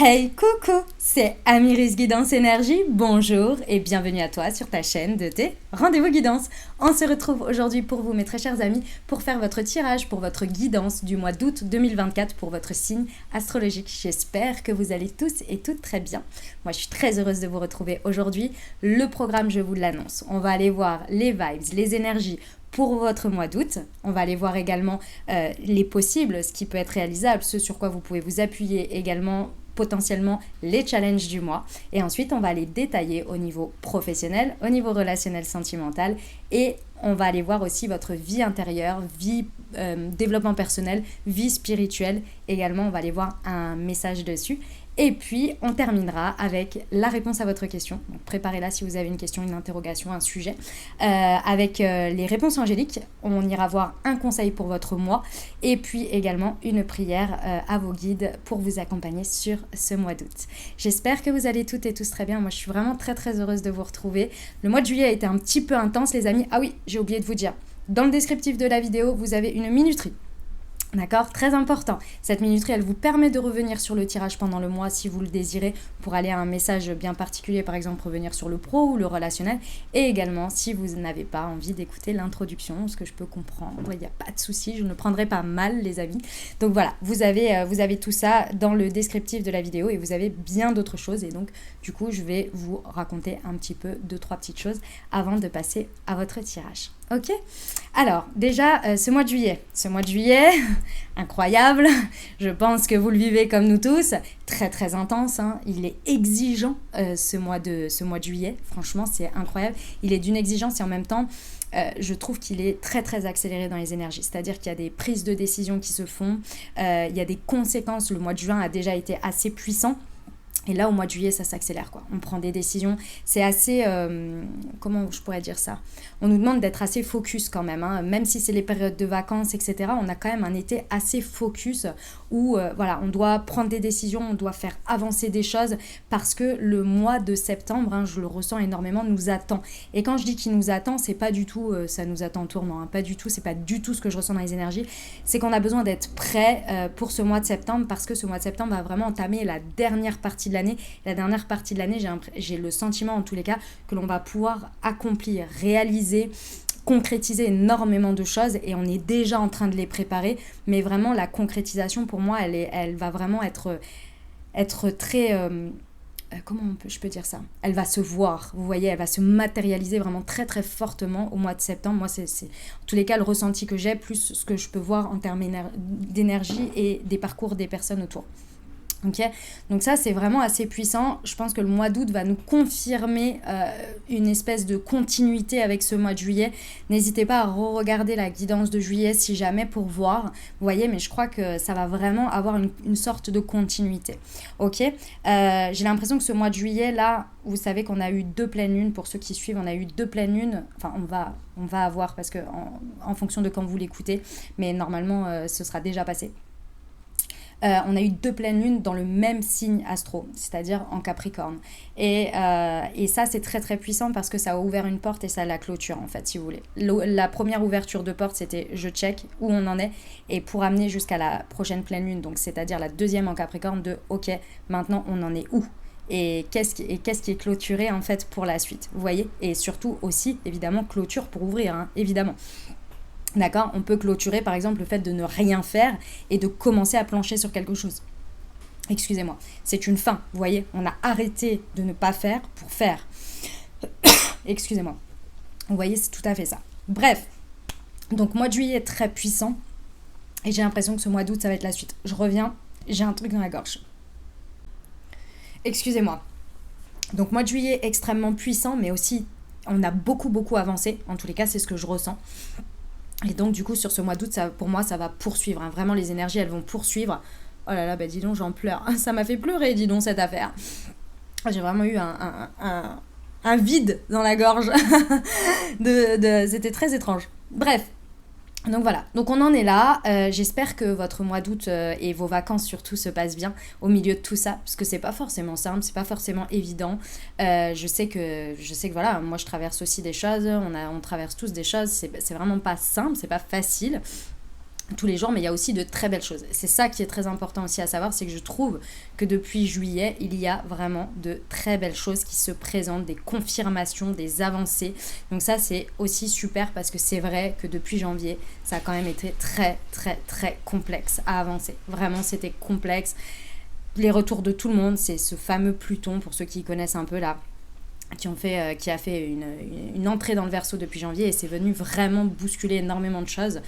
Hey, coucou, c'est Amiris Guidance Énergie, bonjour et bienvenue à toi sur ta chaîne de tes rendez-vous guidance. On se retrouve aujourd'hui pour vous, mes très chers amis, pour faire votre tirage pour votre guidance du mois d'août 2024 pour votre signe astrologique. J'espère que vous allez tous et toutes très bien. Moi, je suis très heureuse de vous retrouver aujourd'hui. Le programme, je vous l'annonce. On va aller voir les vibes, les énergies pour votre mois d'août. On va aller voir également les possibles, ce qui peut être réalisable, ce sur quoi vous pouvez vous appuyer également, potentiellement les challenges du mois. Et ensuite, on va les détailler au niveau professionnel, au niveau relationnel, sentimental. Et on va aller voir aussi votre vie intérieure, vie développement personnel, vie spirituelle. Également, on va aller voir un message dessus. Et puis, on terminera avec la réponse à votre question. Donc, préparez-la si vous avez une question, une interrogation, un sujet. Avec les réponses angéliques, on ira voir un conseil pour votre mois et puis également une prière à vos guides pour vous accompagner sur ce mois d'août. J'espère que vous allez toutes et tous très bien. Moi, je suis vraiment très très heureuse de vous retrouver. Le mois de juillet a été un petit peu intense, les amis. Ah oui, j'ai oublié de vous dire. Dans le descriptif de la vidéo, vous avez une minuterie. D'accord, très important. Cette minuterie, elle vous permet de revenir sur le tirage pendant le mois si vous le désirez pour aller à un message bien particulier, par exemple revenir sur le pro ou le relationnel. Et également, si vous n'avez pas envie d'écouter l'introduction, ce que je peux comprendre, il n'y a pas de souci, je ne prendrai pas mal les amis. Donc voilà, vous avez tout ça dans le descriptif de la vidéo et vous avez bien d'autres choses. Et donc, du coup, je vais vous raconter un petit peu, 2-3 petites choses avant de passer à votre tirage. Ok, alors déjà ce mois de juillet, incroyable, je pense que vous le vivez comme nous tous, très très intense, hein. Il est exigeant ce mois de juillet, franchement c'est incroyable, il est d'une exigence et en même temps je trouve qu'il est très très accéléré dans les énergies, c'est-à-dire qu'il y a des prises de décision qui se font, il y a des conséquences, le mois de juin a déjà été assez puissant. Et là, au mois de juillet, ça s'accélère, quoi. On prend des décisions. C'est assez... comment je pourrais dire ça ? On nous demande d'être assez focus quand même. Hein. Même si c'est les périodes de vacances, etc., on a quand même un été assez focus où, voilà, on doit prendre des décisions, on doit faire avancer des choses parce que le mois de septembre, hein, je le ressens énormément, nous attend. Et quand je dis qu'il nous attend, c'est pas du tout ça nous attend en tournant. Hein. Pas du tout, c'est pas du tout ce que je ressens dans les énergies. C'est qu'on a besoin d'être prêt pour ce mois de septembre parce que ce mois de septembre va vraiment entamer la dernière partie de l'année. La dernière partie de l'année, j'ai le sentiment en tous les cas que l'on va pouvoir accomplir, réaliser, concrétiser énormément de choses et on est déjà en train de les préparer, mais vraiment la concrétisation pour moi elle va vraiment être très je peux dire ça, elle va se voir, vous voyez, elle va se matérialiser vraiment très très fortement au mois de septembre. Moi c'est en tous les cas le ressenti que j'ai, plus ce que je peux voir en termes d'énergie et des parcours des personnes autour. Ok, donc ça c'est vraiment assez puissant. Je pense que le mois d'août va nous confirmer une espèce de continuité avec ce mois de juillet. N'hésitez pas à re-regarder la guidance de juillet si jamais pour voir. Vous voyez, mais je crois que ça va vraiment avoir une sorte de continuité. Ok, j'ai l'impression que ce mois de juillet là, vous savez qu'on a eu 2 pleines lunes. Pour ceux qui suivent, on a eu 2 pleines lunes. Enfin, on va avoir parce que en fonction de quand vous l'écoutez, mais normalement ce sera déjà passé. On a eu 2 pleines lunes dans le même signe astro, c'est-à-dire en Capricorne. Et ça, c'est très très puissant parce que ça a ouvert une porte et ça la clôture en fait, si vous voulez. La première ouverture de porte, c'était je check où on en est et pour amener jusqu'à la prochaine pleine lune, donc c'est-à-dire la deuxième en Capricorne de ok, maintenant on en est où ? Et qu'est-ce qui est clôturé en fait pour la suite, vous voyez ? Et surtout aussi, évidemment, clôture pour ouvrir, hein, évidemment. D'accord, on peut clôturer par exemple le fait de ne rien faire et de commencer à plancher sur quelque chose. Excusez-moi, c'est une fin, vous voyez, on a arrêté de ne pas faire pour faire. Excusez-moi, vous voyez, c'est tout à fait ça. Bref, donc mois de juillet est très puissant et j'ai l'impression que ce mois d'août ça va être la suite. Je reviens, j'ai un truc dans la gorge. Excusez-moi. Donc mois de juillet extrêmement puissant, mais aussi on a beaucoup avancé, en tous les cas c'est ce que je ressens. Et donc du coup sur ce mois d'août, ça, pour moi ça va poursuivre, hein. Vraiment les énergies elles vont poursuivre. Oh là là, bah dis donc j'en pleure, ça m'a fait pleurer dis donc cette affaire. J'ai vraiment eu un vide dans la gorge, c'était très étrange. Bref, donc voilà, donc on en est là. J'espère que votre mois d'août et vos vacances surtout se passent bien au milieu de tout ça, parce que c'est pas forcément simple, c'est pas forcément évident. Je sais que voilà, moi je traverse aussi des choses, on traverse tous des choses, c'est vraiment pas simple, c'est pas facile. tous les jours, mais il y a aussi de très belles choses. C'est ça qui est très important aussi à savoir, c'est que je trouve que depuis juillet, il y a vraiment de très belles choses qui se présentent, des confirmations, des avancées. Donc ça, c'est aussi super parce que c'est vrai que depuis janvier, ça a quand même été très, très, très complexe à avancer. Vraiment, c'était complexe. Les retours de tout le monde, c'est ce fameux Pluton, pour ceux qui connaissent un peu là, qui a fait une entrée dans le Verseau depuis janvier et c'est venu vraiment bousculer énormément de choses.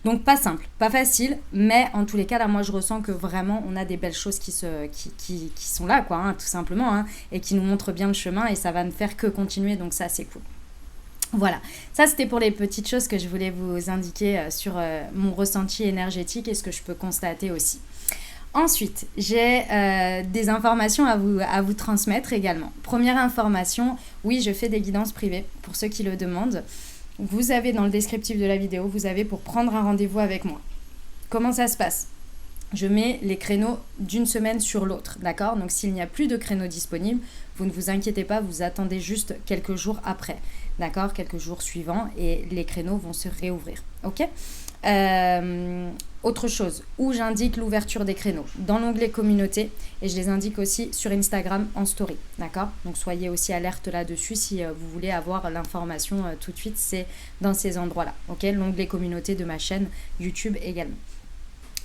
Donc pas simple, pas facile, mais en tous les cas, là, moi, je ressens que vraiment, on a des belles choses qui sont là, quoi, hein, tout simplement, hein, et qui nous montrent bien le chemin et ça va ne faire que continuer, donc ça, c'est cool. Voilà, ça c'était pour les petites choses que je voulais vous indiquer sur mon ressenti énergétique et ce que je peux constater aussi. Ensuite, j'ai des informations à vous transmettre également. Première information, oui, je fais des guidances privées pour ceux qui le demandent. Vous avez dans le descriptif de la vidéo, vous avez pour prendre un rendez-vous avec moi. Comment ça se passe ? Je mets les créneaux d'une semaine sur l'autre, d'accord ? Donc s'il n'y a plus de créneaux disponibles, vous ne vous inquiétez pas, vous attendez juste quelques jours après, d'accord ? Quelques jours suivants et les créneaux vont se réouvrir, ok ? Autre chose, où j'indique l'ouverture des créneaux dans l'onglet communauté et je les indique aussi sur Instagram en story, d'accord ? Donc soyez aussi alerte là-dessus si vous voulez avoir l'information tout de suite, c'est dans ces endroits-là, ok ? L'onglet communauté de ma chaîne YouTube également.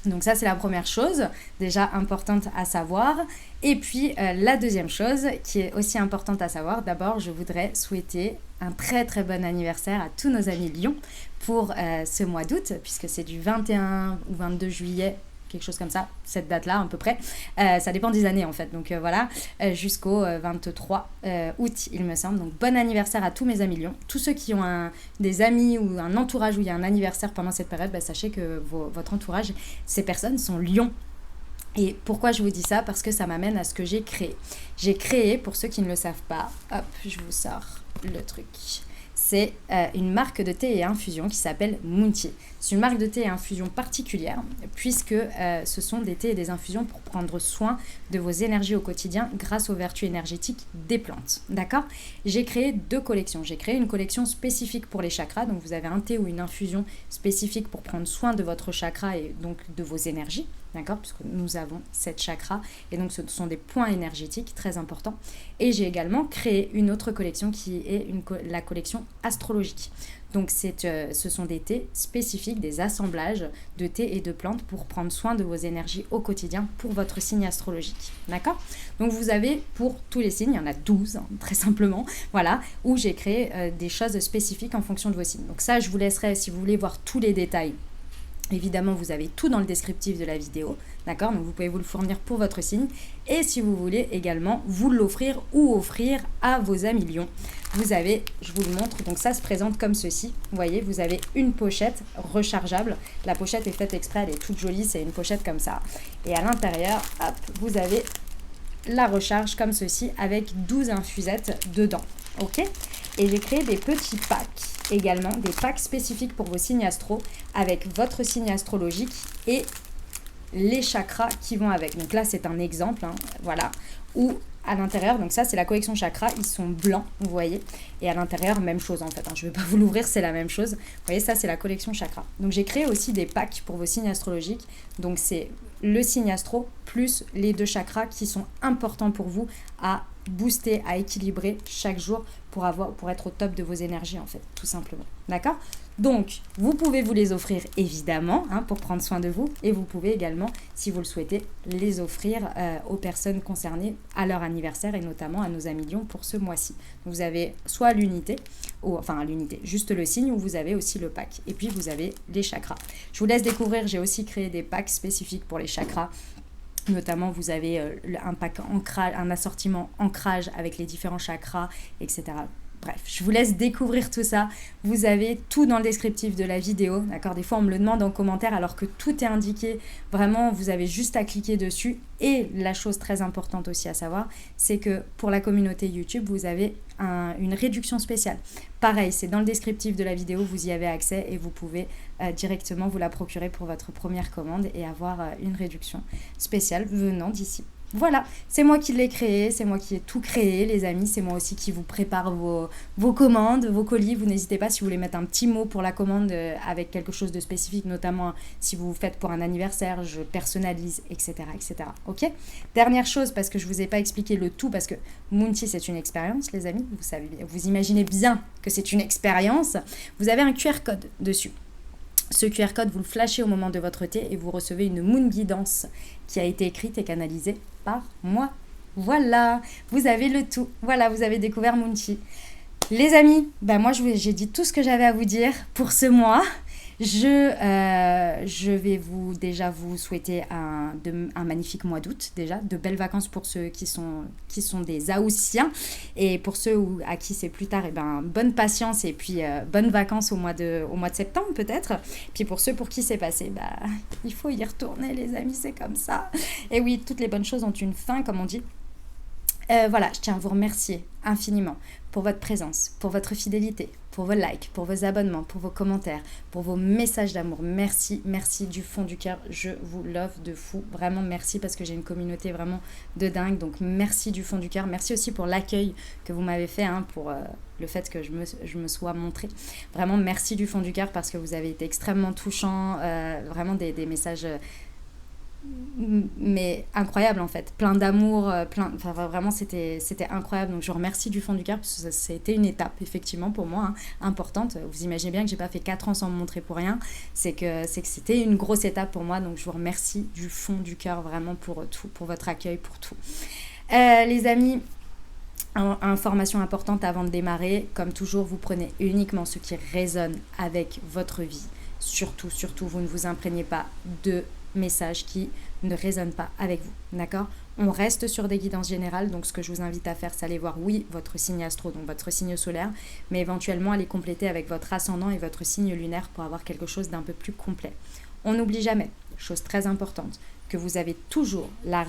Donc ça, c'est la première chose, déjà importante à savoir. Et puis, la deuxième chose qui est aussi importante à savoir, d'abord, je voudrais souhaiter un très très bon anniversaire à tous nos amis Lion pour ce mois d'août, puisque c'est du 21 ou 22 juillet, quelque chose comme ça, cette date-là à peu près. Ça dépend des années en fait, donc voilà, jusqu'au 23 août il me semble. Donc bon anniversaire à tous mes amis Lions. Tous ceux qui ont des amis ou un entourage où il y a un anniversaire pendant cette période, sachez que votre entourage, ces personnes sont Lions. Et pourquoi je vous dis ça ? Parce que ça m'amène à ce que j'ai créé. J'ai créé, pour ceux qui ne le savent pas, hop, je vous sors le truc. C'est une marque de thé et infusion qui s'appelle Mountier. C'est une marque de thé et infusion particulière puisque ce sont des thés et des infusions pour prendre soin de vos énergies au quotidien grâce aux vertus énergétiques des plantes. D'accord ? J'ai créé 2 collections. J'ai créé une collection spécifique pour les chakras. Donc vous avez un thé ou une infusion spécifique pour prendre soin de votre chakra et donc de vos énergies. D'accord ? Puisque nous avons 7 chakras et donc ce sont des points énergétiques très importants. Et j'ai également créé une autre collection qui est la collection astrologique. Donc ce sont des thés spécifiques, des assemblages de thés et de plantes pour prendre soin de vos énergies au quotidien pour votre signe astrologique. D'accord ? Donc vous avez pour tous les signes, il y en a 12 très simplement, voilà, où j'ai créé des choses spécifiques en fonction de vos signes. Donc ça, je vous laisserai, si vous voulez voir tous les détails, évidemment, vous avez tout dans le descriptif de la vidéo, d'accord ? Donc, vous pouvez vous le fournir pour votre signe. Et si vous voulez également vous l'offrir ou offrir à vos amis Lions, vous avez, je vous le montre, donc ça se présente comme ceci. Vous voyez, vous avez une pochette rechargeable. La pochette est faite exprès, elle est toute jolie, c'est une pochette comme ça. Et à l'intérieur, hop, vous avez la recharge comme ceci avec 12 infusettes dedans, ok ? Et j'ai créé des petits packs également, des packs spécifiques pour vos signes astro avec votre signe astrologique et les chakras qui vont avec. Donc là, c'est un exemple, hein, voilà, où à l'intérieur, donc ça, c'est la collection chakras, ils sont blancs, vous voyez, et à l'intérieur, même chose en fait, hein, je ne vais pas vous l'ouvrir, c'est la même chose. Vous voyez, ça, c'est la collection chakras. Donc j'ai créé aussi des packs pour vos signes astrologiques, donc c'est le signe astro plus les 2 chakras qui sont importants pour vous à booster, à équilibrer chaque jour pour être au top de vos énergies en fait, tout simplement. D'accord ? Donc, vous pouvez vous les offrir évidemment hein, pour prendre soin de vous et vous pouvez également, si vous le souhaitez, les offrir aux personnes concernées à leur anniversaire et notamment à nos amis Lions pour ce mois-ci. Donc, vous avez soit l'unité, juste le signe ou vous avez aussi le pack. Et puis, vous avez les chakras. Je vous laisse découvrir, j'ai aussi créé des packs spécifiques pour les chakras. Notamment, vous avez un pack ancrage, un assortiment ancrage avec les différents chakras, etc. Bref, je vous laisse découvrir tout ça. Vous avez tout dans le descriptif de la vidéo, d'accord ? Des fois, on me le demande en commentaire alors que tout est indiqué. Vraiment, vous avez juste à cliquer dessus. Et la chose très importante aussi à savoir, c'est que pour la communauté YouTube, vous avez une réduction spéciale. Pareil, c'est dans le descriptif de la vidéo, vous y avez accès et vous pouvez directement vous la procurer pour votre première commande et avoir une réduction spéciale venant d'ici. Voilà, c'est moi qui l'ai créé, c'est moi qui ai tout créé, les amis. C'est moi aussi qui vous prépare vos commandes, vos colis. Vous n'hésitez pas si vous voulez mettre un petit mot pour la commande avec quelque chose de spécifique, notamment si vous faites pour un anniversaire, je personnalise, etc. etc. Ok. Dernière chose, parce que je ne vous ai pas expliqué le tout, parce que Moonty, c'est une expérience, les amis. Vous savez, vous imaginez bien que c'est une expérience. Vous avez un QR code dessus. Ce QR code, vous le flashez au moment de votre thé et vous recevez une Moon Guidance qui a été écrite et canalisée par moi. Voilà, vous avez le tout. Voilà, vous avez découvert Moonty. Les amis, moi j'ai dit tout ce que j'avais à vous dire pour ce mois. Je vais déjà vous souhaiter un magnifique mois d'août, déjà, de belles vacances pour ceux qui sont des Haussiens, et pour ceux à qui c'est plus tard, bonne patience et puis bonnes vacances au mois de septembre peut-être. Puis pour ceux pour qui c'est passé, il faut y retourner les amis, c'est comme ça. Et oui, toutes les bonnes choses ont une fin, comme on dit. Voilà, je tiens à vous remercier infiniment pour votre présence, pour votre fidélité, pour vos likes, pour vos abonnements, pour vos commentaires, pour vos messages d'amour. Merci, merci du fond du cœur. Je vous love de fou. Vraiment merci parce que j'ai une communauté vraiment de dingue. Donc merci du fond du cœur. Merci aussi pour l'accueil que vous m'avez fait, pour le fait que je me sois montrée. Vraiment merci du fond du cœur parce que vous avez été extrêmement touchants. Vraiment des messages... mais incroyable en fait, plein d'amour, vraiment c'était incroyable. Donc je vous remercie du fond du cœur parce que ça a été une étape effectivement pour moi, importante. Vous imaginez bien que j'ai pas fait 4 ans sans me montrer pour rien, c'est que c'était une grosse étape pour moi. Donc je vous remercie du fond du cœur vraiment pour tout, pour votre accueil, pour tout. Les amis, information importante avant de démarrer, comme toujours, vous prenez uniquement ce qui résonne avec votre vie. Surtout, vous ne vous imprégnez pas de messages qui ne résonnent pas avec vous, d'accord? On reste sur des guidances générales, donc ce que je vous invite à faire, c'est aller voir, oui, votre signe astro, donc votre signe solaire, mais éventuellement aller compléter avec votre ascendant et votre signe lunaire pour avoir quelque chose d'un peu plus complet. On n'oublie jamais, chose très importante, que vous avez toujours la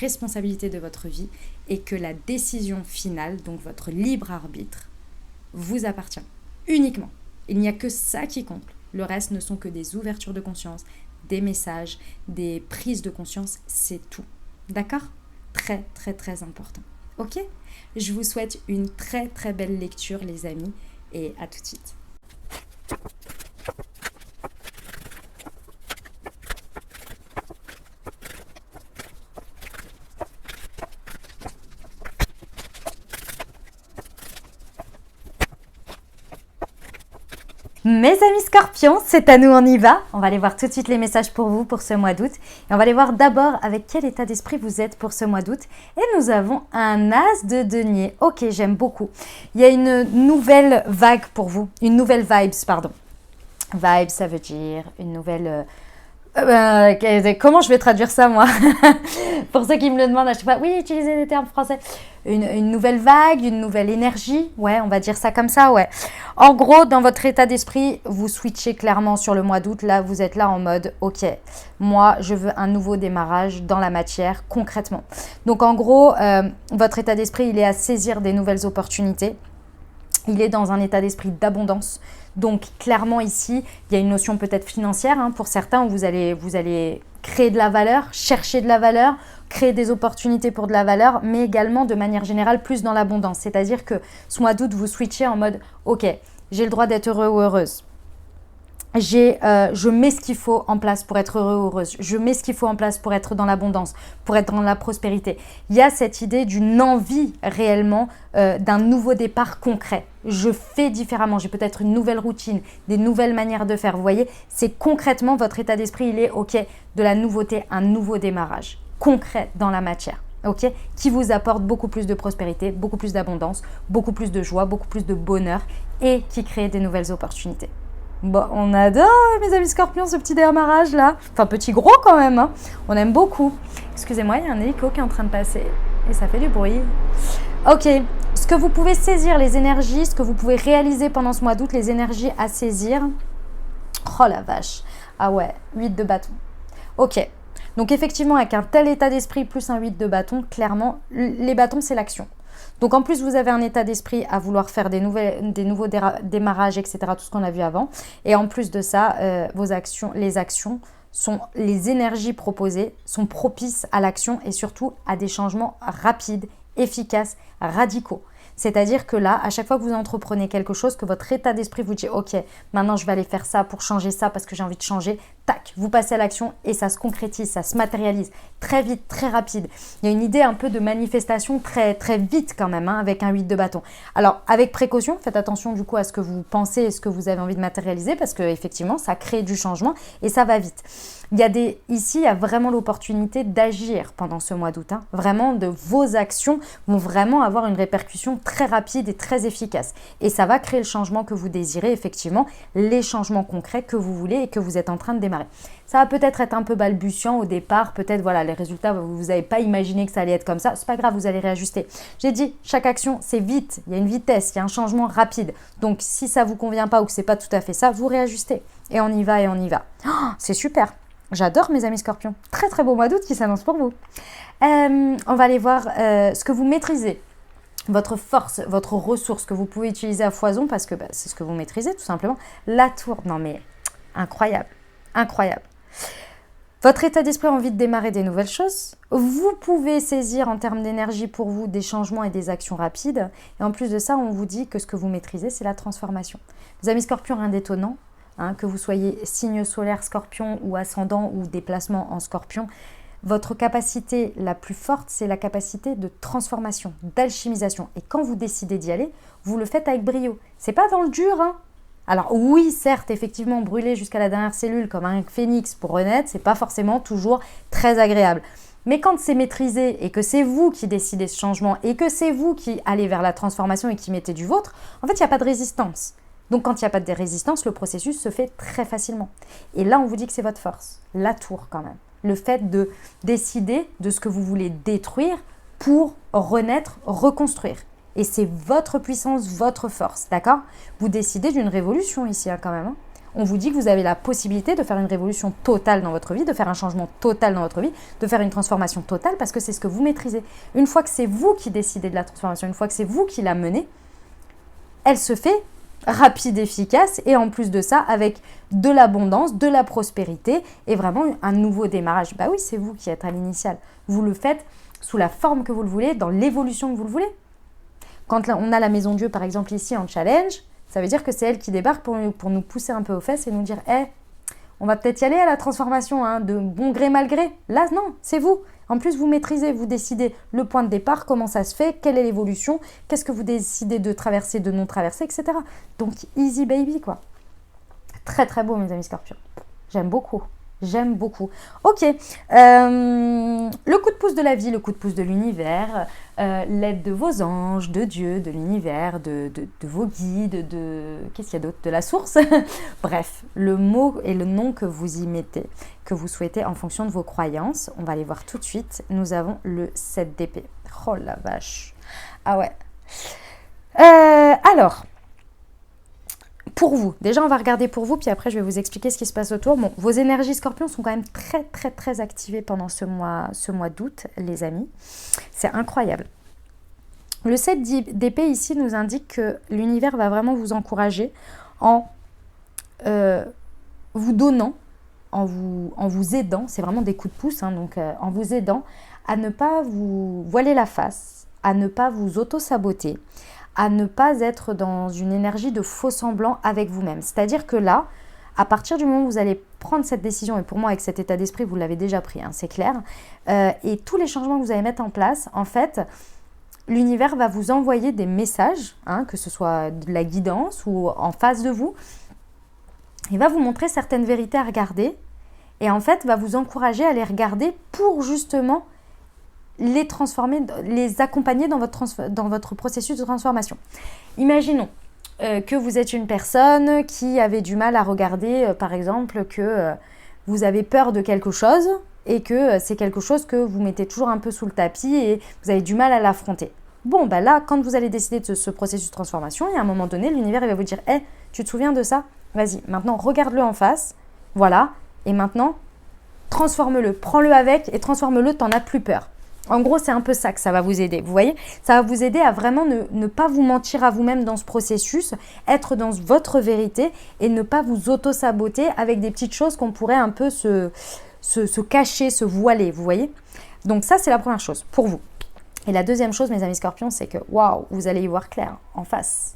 responsabilité de votre vie et que la décision finale, donc votre libre arbitre, vous appartient uniquement. Il n'y a que ça qui compte. Le reste ne sont que des ouvertures de conscience, des messages, des prises de conscience, c'est tout. D'accord? Très, très, très important. Ok? Je vous souhaite une très, très belle lecture, les amis, et à tout de suite. Mes amis scorpions, c'est à nous, on y va. On va aller voir tout de suite les messages pour vous pour ce mois d'août. Et on va aller voir d'abord avec quel état d'esprit vous êtes pour ce mois d'août. Et nous avons un as de denier. Ok, j'aime beaucoup. Il y a une nouvelle vague pour vous. Une nouvelle vibes, pardon. Vibes, ça veut dire une nouvelle... comment je vais traduire ça, moi? Pour ceux qui me le demandent à chaque fois, oui, utilisez des termes français. Une nouvelle vague, une nouvelle énergie. Ouais, on va dire ça comme ça, ouais. En gros, dans votre état d'esprit, vous switchez clairement sur le mois d'août. Là, vous êtes là en mode, ok, moi, je veux un nouveau démarrage dans la matière, concrètement. Donc, en gros, votre état d'esprit, il est à saisir des nouvelles opportunités. Il est dans un état d'esprit d'abondance. Donc, clairement, ici, il y a une notion peut-être financière pour certains où vous allez créer de la valeur, chercher de la valeur, créer des opportunités pour de la valeur, mais également de manière générale plus dans l'abondance. C'est-à-dire que ce mois d'août, vous switchez en mode « Ok, j'ai le droit d'être heureux ou heureuse. Je mets ce qu'il faut en place pour être heureux ou heureuse. Je mets ce qu'il faut en place pour être dans l'abondance, pour être dans la prospérité. » Il y a cette idée d'une envie réellement d'un nouveau départ concret. Je fais différemment, j'ai peut-être une nouvelle routine, des nouvelles manières de faire. Vous voyez, c'est concrètement votre état d'esprit, il est ok, de la nouveauté, un nouveau démarrage concret dans la matière. Ok, qui vous apporte beaucoup plus de prospérité, beaucoup plus d'abondance, beaucoup plus de joie, beaucoup plus de bonheur et qui crée des nouvelles opportunités. Bon, on adore, mes amis scorpions, ce petit démarrage là. Enfin, petit gros quand même. On aime beaucoup. Excusez-moi, il y a un hélico qui est en train de passer et ça fait du bruit. Ok, ce que vous pouvez saisir, les énergies, ce que vous pouvez réaliser pendant ce mois d'août, les énergies à saisir. Oh la vache. Ah ouais, 8 de bâton. Ok, donc effectivement, avec un tel état d'esprit plus un 8 de bâton, clairement, les bâtons, c'est l'action. Donc en plus, vous avez un état d'esprit à vouloir faire des nouveaux démarrages, etc., tout ce qu'on a vu avant. Et en plus de ça, les actions les énergies proposées sont propices à l'action et surtout à des changements rapides, efficaces, radicaux. C'est-à-dire que là, à chaque fois que vous entreprenez quelque chose, que votre état d'esprit vous dit « Ok, maintenant je vais aller faire ça pour changer ça parce que j'ai envie de changer », tac, vous passez à l'action et ça se concrétise, ça se matérialise très vite, très rapide. Il y a une idée un peu de manifestation très, très vite quand même, hein, avec un 8 de bâton. Alors, avec précaution, faites attention du coup à ce que vous pensez et ce que vous avez envie de matérialiser parce qu'effectivement, ça crée du changement et ça va vite. Ici, il y a vraiment l'opportunité d'agir pendant ce mois d'août. Hein. Vraiment, vos actions vont vraiment avoir une répercussion très rapide et très efficace. Et ça va créer le changement que vous désirez, effectivement, les changements concrets que vous voulez et que vous êtes en train de démarrer. Ça va peut-être être un peu balbutiant au départ, peut-être voilà, les résultats, vous n'avez pas imaginé que ça allait être comme ça. C'est pas grave, vous allez réajuster. J'ai dit, chaque action, c'est vite, il y a une vitesse, il y a un changement rapide. Donc, si ça ne vous convient pas ou que ce n'est pas tout à fait ça, vous réajustez. Et on y va et on y va. Oh, c'est super. J'adore mes amis scorpions. Très très beau mois d'août qui s'annonce pour vous. On va aller voir ce que vous maîtrisez. Votre force, votre ressource que vous pouvez utiliser à foison parce que c'est ce que vous maîtrisez tout simplement. La tour, non mais incroyable, incroyable. Votre état d'esprit a envie de démarrer des nouvelles choses. Vous pouvez saisir en termes d'énergie pour vous des changements et des actions rapides. Et en plus de ça, on vous dit que ce que vous maîtrisez, c'est la transformation. Les amis scorpions, rien d'étonnant. Hein, que vous soyez signe solaire scorpion ou ascendant ou déplacement en scorpion, votre capacité la plus forte, c'est la capacité de transformation, d'alchimisation. Et quand vous décidez d'y aller, vous le faites avec brio. C'est pas dans le dur. Hein. Alors oui, certes, effectivement, brûler jusqu'à la dernière cellule comme un phénix pour renaître, c'est pas forcément toujours très agréable. Mais quand c'est maîtrisé et que c'est vous qui décidez ce changement et que c'est vous qui allez vers la transformation et qui mettez du vôtre, en fait, il n'y a pas de résistance. Donc, quand il n'y a pas de résistance, le processus se fait très facilement. Et là, on vous dit que c'est votre force, la tour quand même. Le fait de décider de ce que vous voulez détruire pour renaître, reconstruire. Et c'est votre puissance, votre force, d'accord? Vous décidez d'une révolution ici hein, quand même. Hein. On vous dit que vous avez la possibilité de faire une révolution totale dans votre vie, de faire un changement total dans votre vie, de faire une transformation totale parce que c'est ce que vous maîtrisez. Une fois que c'est vous qui décidez de la transformation, une fois que c'est vous qui la menez, elle se fait rapide, efficace et en plus de ça avec de l'abondance, de la prospérité et vraiment un nouveau démarrage. Bah oui, c'est vous qui êtes à l'initiale. Vous le faites sous la forme que vous le voulez, dans l'évolution que vous le voulez. Quand on a la Maison Dieu par exemple ici en challenge, ça veut dire que c'est elle qui débarque pour nous pousser un peu aux fesses et nous dire on va peut-être y aller à la transformation, hein, de bon gré mal gré. Là, non, c'est vous. En plus, vous maîtrisez, vous décidez le point de départ, comment ça se fait, quelle est l'évolution, qu'est-ce que vous décidez de traverser, de non traverser, etc. Donc, easy baby, quoi. Très, très beau, mes amis scorpions. J'aime beaucoup. J'aime beaucoup. Ok, le coup de pouce de la vie, le coup de pouce de l'univers, l'aide de vos anges, de Dieu, de l'univers, de vos guides, qu'est-ce qu'il y a d'autre? De la source. Bref, le mot et le nom que vous y mettez, que vous souhaitez en fonction de vos croyances. On va aller voir tout de suite. Nous avons le 7 d'épée. Oh la vache. Ah ouais. Alors... Pour vous, déjà on va regarder pour vous, puis après je vais vous expliquer ce qui se passe autour. Bon, vos énergies scorpions sont quand même très très très activées pendant ce mois d'août, les amis. C'est incroyable. Le 7 d'épée ici nous indique que l'univers va vraiment vous encourager en vous donnant, en vous aidant, c'est vraiment des coups de pouce, hein, donc en vous aidant à ne pas vous voiler la face, à ne pas vous auto-saboter, à ne pas être dans une énergie de faux semblant avec vous-même. C'est-à-dire que là, à partir du moment où vous allez prendre cette décision, et pour moi avec cet état d'esprit, vous l'avez déjà pris, hein, c'est clair, et tous les changements que vous allez mettre en place, en fait, l'univers va vous envoyer des messages, hein, que ce soit de la guidance ou en face de vous, il va vous montrer certaines vérités à regarder, et en fait, va vous encourager à les regarder pour justement les transformer, les accompagner dans votre processus de transformation. Imaginons que vous êtes une personne qui avait du mal à regarder, par exemple, que vous avez peur de quelque chose et que c'est quelque chose que vous mettez toujours un peu sous le tapis et vous avez du mal à l'affronter. Bon, bah là, quand vous allez décider de ce processus de transformation, il y a un moment donné, l'univers il va vous dire « tu te souviens de ça? Vas-y, maintenant regarde-le en face, voilà, et maintenant transforme-le, prends-le avec et transforme-le, t'en as plus peur. » En gros, c'est un peu ça que ça va vous aider, vous voyez? Ça va vous aider à vraiment ne pas vous mentir à vous-même dans ce processus, être dans votre vérité et ne pas vous auto-saboter avec des petites choses qu'on pourrait un peu se cacher, se voiler, vous voyez? Donc ça, c'est la première chose pour vous. Et la deuxième chose, mes amis scorpions, c'est que, waouh, vous allez y voir clair, en face.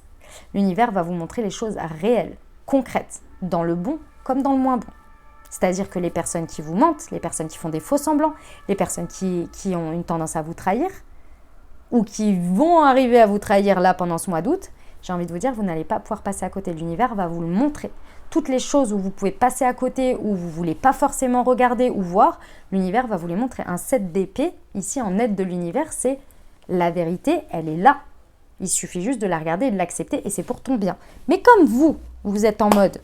L'univers va vous montrer les choses réelles, concrètes, dans le bon comme dans le moins bon. C'est-à-dire que les personnes qui vous mentent, les personnes qui font des faux semblants, les personnes qui ont une tendance à vous trahir, ou qui vont arriver à vous trahir là pendant ce mois d'août, j'ai envie de vous dire, vous n'allez pas pouvoir passer à côté. L'univers va vous le montrer. Toutes les choses où vous pouvez passer à côté, où vous ne voulez pas forcément regarder ou voir, l'univers va vous les montrer. Un 7 d'épée, ici en aide de l'univers, c'est la vérité, elle est là. Il suffit juste de la regarder et de l'accepter et c'est pour ton bien. Mais comme vous êtes en mode,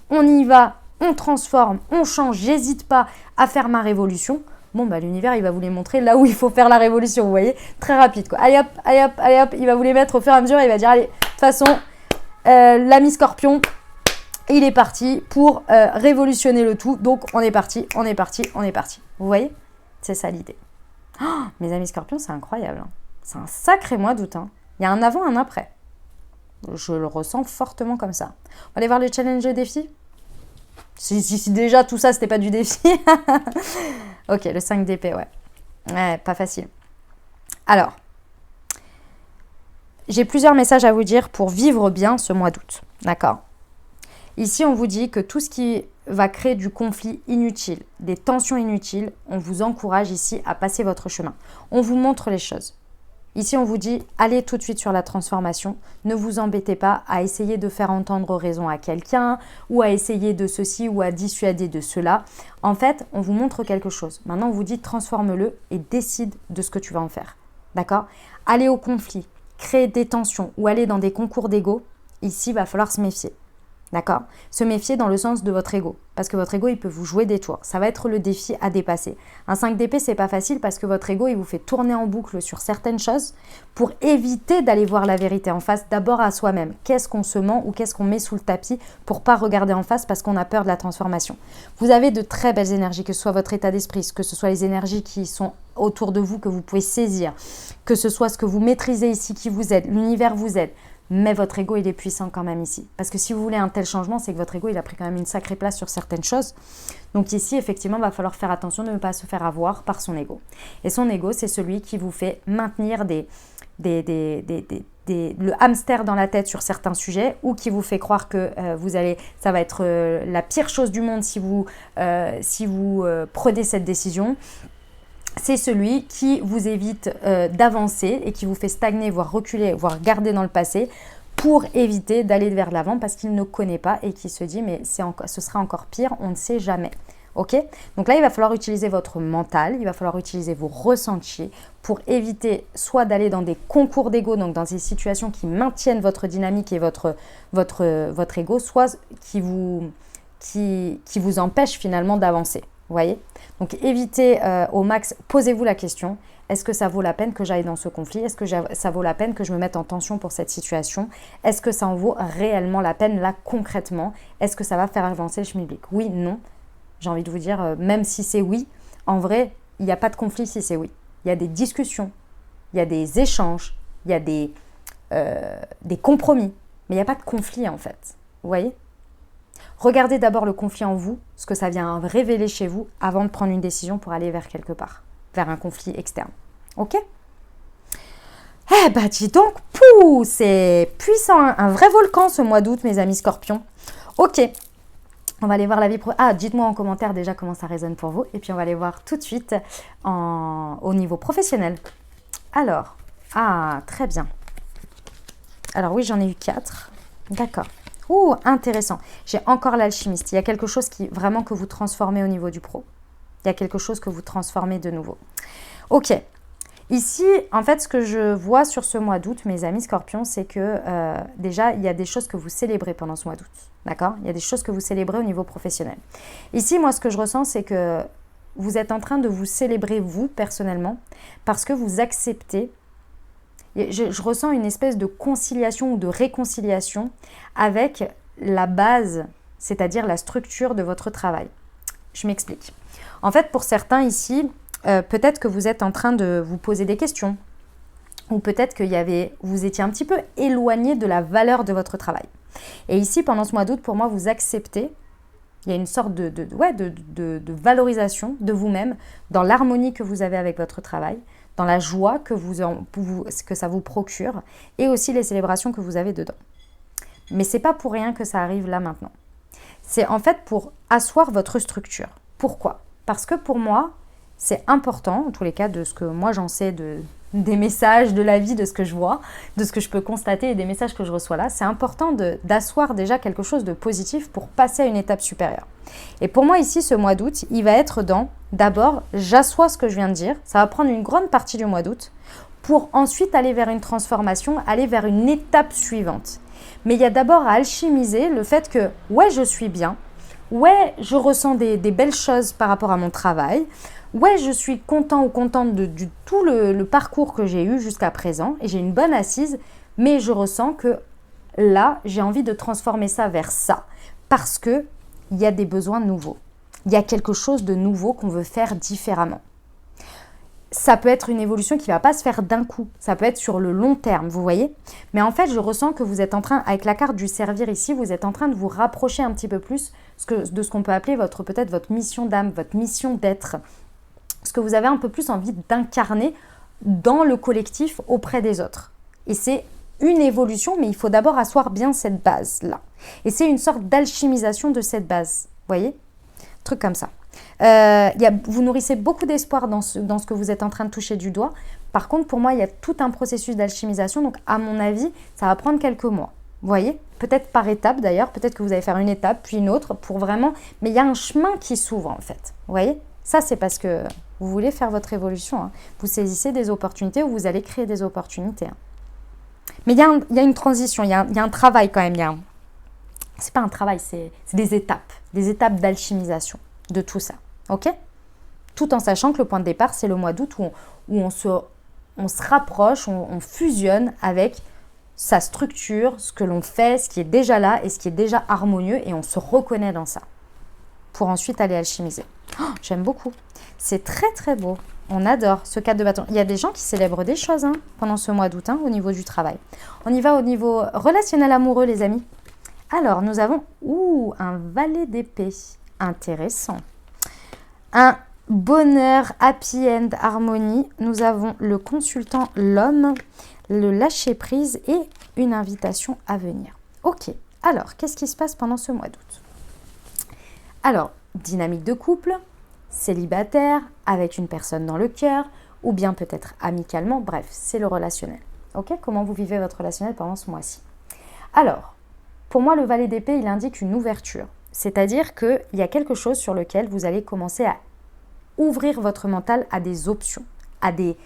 on y va, on transforme, on change, j'hésite pas à faire ma révolution, bon bah l'univers il va vous les montrer là où il faut faire la révolution, vous voyez, très rapide quoi. Allez hop, allez hop, allez hop, il va vous les mettre au fur et à mesure, il va dire allez, de toute façon, l'ami scorpion, il est parti pour révolutionner le tout, donc on est parti, on est parti, on est parti. Vous voyez, c'est ça l'idée. Oh, mes amis scorpions, c'est incroyable, hein. C'est un sacré mois d'août, hein. Il y a un avant, un après. Je le ressens fortement comme ça. On va aller voir les challenges et défis. Si déjà tout ça, c'était pas du défi. Ok, le 5 d'épée, ouais. Ouais, pas facile. Alors, j'ai plusieurs messages à vous dire pour vivre bien ce mois d'août. D'accord? Ici, on vous dit que tout ce qui va créer du conflit inutile, des tensions inutiles, on vous encourage ici à passer votre chemin. On vous montre les choses. Ici, on vous dit, allez tout de suite sur la transformation. Ne vous embêtez pas à essayer de faire entendre raison à quelqu'un ou à essayer de ceci ou à dissuader de cela. En fait, on vous montre quelque chose. Maintenant, on vous dit, transforme-le et décide de ce que tu vas en faire. D'accord? Aller au conflit, créer des tensions ou aller dans des concours d'ego, ici, il va falloir se méfier. D'accord? Se méfier dans le sens de votre ego. Parce que votre ego, il peut vous jouer des tours. Ça va être le défi à dépasser. Un 5 d'épée, c'est pas facile parce que votre ego, il vous fait tourner en boucle sur certaines choses pour éviter d'aller voir la vérité en face, d'abord à soi-même. Qu'est-ce qu'on se ment ou qu'est-ce qu'on met sous le tapis pour pas regarder en face parce qu'on a peur de la transformation. Vous avez de très belles énergies, que ce soit votre état d'esprit, que ce soit les énergies qui sont autour de vous, que vous pouvez saisir, que ce soit ce que vous maîtrisez ici qui vous aide, l'univers vous aide. Mais votre ego, il est puissant quand même ici. Parce que si vous voulez un tel changement, c'est que votre ego, il a pris quand même une sacrée place sur certaines choses. Donc ici, effectivement, il va falloir faire attention de ne pas se faire avoir par son ego. Et son ego, c'est celui qui vous fait maintenir le hamster dans la tête sur certains sujets ou qui vous fait croire que ça va être la pire chose du monde si vous prenez cette décision. C'est celui qui vous évite d'avancer et qui vous fait stagner, voire reculer, voire garder dans le passé pour éviter d'aller vers l'avant parce qu'il ne connaît pas et qui se dit mais ce sera encore pire, on ne sait jamais. Ok? Donc là, il va falloir utiliser votre mental, il va falloir utiliser vos ressentis pour éviter soit d'aller dans des concours d'ego, donc dans des situations qui maintiennent votre dynamique et votre ego, soit qui vous empêchent finalement d'avancer. Vous voyez? Donc évitez au max, posez-vous la question, est-ce que ça vaut la peine que j'aille dans ce conflit? Est-ce que ça vaut la peine que je me mette en tension pour cette situation? Est-ce que ça en vaut réellement la peine là concrètement? Est-ce que ça va faire avancer le schmilblick? Oui, non. J'ai envie de vous dire, même si c'est oui, en vrai, il n'y a pas de conflit si c'est oui. Il y a des discussions, il y a des échanges, il y a des compromis, mais il n'y a pas de conflit en fait. Vous voyez? Regardez d'abord le conflit en vous, ce que ça vient révéler chez vous avant de prendre une décision pour aller vers quelque part, vers un conflit externe. Ok? Eh ben dis donc, pouh, c'est puissant, hein, un vrai volcan ce mois d'août, mes amis scorpions. Ok, on va aller voir la vie pro. Ah, dites-moi en commentaire déjà comment ça résonne pour vous. Et puis on va aller voir tout de suite au niveau professionnel. Alors, très bien. Alors oui, j'en ai eu 4. D'accord. Ouh, intéressant. J'ai encore l'alchimiste. Il y a quelque chose qui vraiment que vous transformez au niveau du pro. Il y a quelque chose que vous transformez de nouveau. Ok. Ici, en fait, ce que je vois sur ce mois d'août, mes amis scorpions, c'est que déjà, il y a des choses que vous célébrez pendant ce mois d'août. D'accord? Il y a des choses que vous célébrez au niveau professionnel. Ici, moi, ce que je ressens, c'est que vous êtes en train de vous célébrer, vous, personnellement, parce que vous acceptez. Je ressens une espèce de conciliation ou de réconciliation avec la base, c'est-à-dire la structure de votre travail. Je m'explique. En fait, pour certains ici, peut-être que vous êtes en train de vous poser des questions. Ou peut-être que vous étiez un petit peu éloigné de la valeur de votre travail. Et ici, pendant ce mois d'août, pour moi, vous acceptez. Il y a une sorte de valorisation de vous-même dans l'harmonie que vous avez avec votre travail, dans la joie que ça vous procure et aussi les célébrations que vous avez dedans. Mais ce n'est pas pour rien que ça arrive là maintenant. C'est en fait pour asseoir votre structure. Pourquoi ? Parce que pour moi, c'est important, en tous les cas de ce que moi j'en sais des messages de la vie, de ce que je vois, de ce que je peux constater et des messages que je reçois là, c'est important d'asseoir déjà quelque chose de positif pour passer à une étape supérieure. Et pour moi ici, ce mois d'août, il va être d'abord, j'assois ce que je viens de dire, ça va prendre une grande partie du mois d'août, pour ensuite aller vers une transformation, aller vers une étape suivante. Mais il y a d'abord à alchimiser le fait que, ouais, je suis bien, ouais, je ressens des belles choses par rapport à mon travail, ouais, je suis content ou contente de tout le parcours que j'ai eu jusqu'à présent et j'ai une bonne assise, mais je ressens que là, j'ai envie de transformer ça vers ça parce qu'il y a des besoins nouveaux. Il y a quelque chose de nouveau qu'on veut faire différemment. Ça peut être une évolution qui ne va pas se faire d'un coup. Ça peut être sur le long terme, vous voyez. Mais en fait, je ressens que vous êtes en train, avec la carte du servir ici, vous êtes en train de vous rapprocher un petit peu plus de ce qu'on peut appeler peut-être votre mission d'âme, votre mission d'être. Ce que vous avez un peu plus envie d'incarner dans le collectif auprès des autres. Et c'est une évolution, mais il faut d'abord asseoir bien cette base-là. Et c'est une sorte d'alchimisation de cette base, vous voyez ? Truc comme ça. Vous nourrissez beaucoup d'espoir dans ce que vous êtes en train de toucher du doigt. Par contre, pour moi, il y a tout un processus d'alchimisation. Donc, à mon avis, ça va prendre quelques mois. Vous voyez ? Peut-être par étape d'ailleurs. Peut-être que vous allez faire une étape, puis une autre pour vraiment... Mais il y a un chemin qui s'ouvre en fait. Vous voyez ? Ça, c'est parce que vous voulez faire votre évolution. Hein. Vous saisissez des opportunités ou vous allez créer des opportunités. Hein. Mais il y a une transition, il y a un travail quand même. C'est pas un travail, c'est des étapes d'alchimisation de tout ça. Ok ? Tout en sachant que le point de départ, c'est le mois d'août où on se rapproche, on fusionne avec sa structure, ce que l'on fait, ce qui est déjà là et ce qui est déjà harmonieux et on se reconnaît dans ça pour ensuite aller alchimiser. Oh, j'aime beaucoup. C'est très très beau. On adore ce 4 de bâton. Il y a des gens qui célèbrent des choses pendant ce mois d'août au niveau du travail. On y va au niveau relationnel amoureux, les amis. Alors, nous avons un valet d'épée. Intéressant. Un bonheur, happy end, harmonie. Nous avons le consultant, l'homme, le lâcher prise et une invitation à venir. Ok. Alors, qu'est-ce qui se passe pendant ce mois d'août ? Alors, dynamique de couple, célibataire, avec une personne dans le cœur, ou bien peut-être amicalement, bref, c'est le relationnel. Ok ? Comment vous vivez votre relationnel pendant ce mois-ci ? Alors, pour moi, le valet d'épée, il indique une ouverture. C'est-à-dire qu'il y a quelque chose sur lequel vous allez commencer à ouvrir votre mental à des options, à des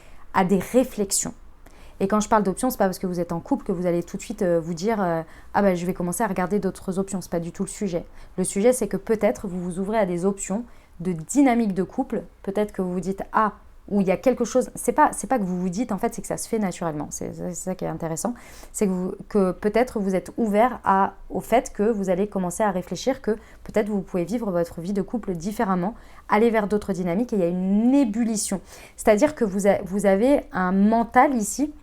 réflexions. Et quand je parle d'options, ce n'est pas parce que vous êtes en couple que vous allez tout de suite vous dire je vais commencer à regarder d'autres options. Ce n'est pas du tout le sujet. Le sujet, c'est que peut-être vous vous ouvrez à des options de dynamique de couple. Peut-être que vous vous dites où il y a quelque chose, c'est pas que vous vous dites, en fait, c'est que ça se fait naturellement. C'est ça qui est intéressant. C'est que peut-être vous êtes ouvert au fait que vous allez commencer à réfléchir que peut-être vous pouvez vivre votre vie de couple différemment, aller vers d'autres dynamiques et il y a une ébullition. C'est-à-dire que vous avez un mental ici,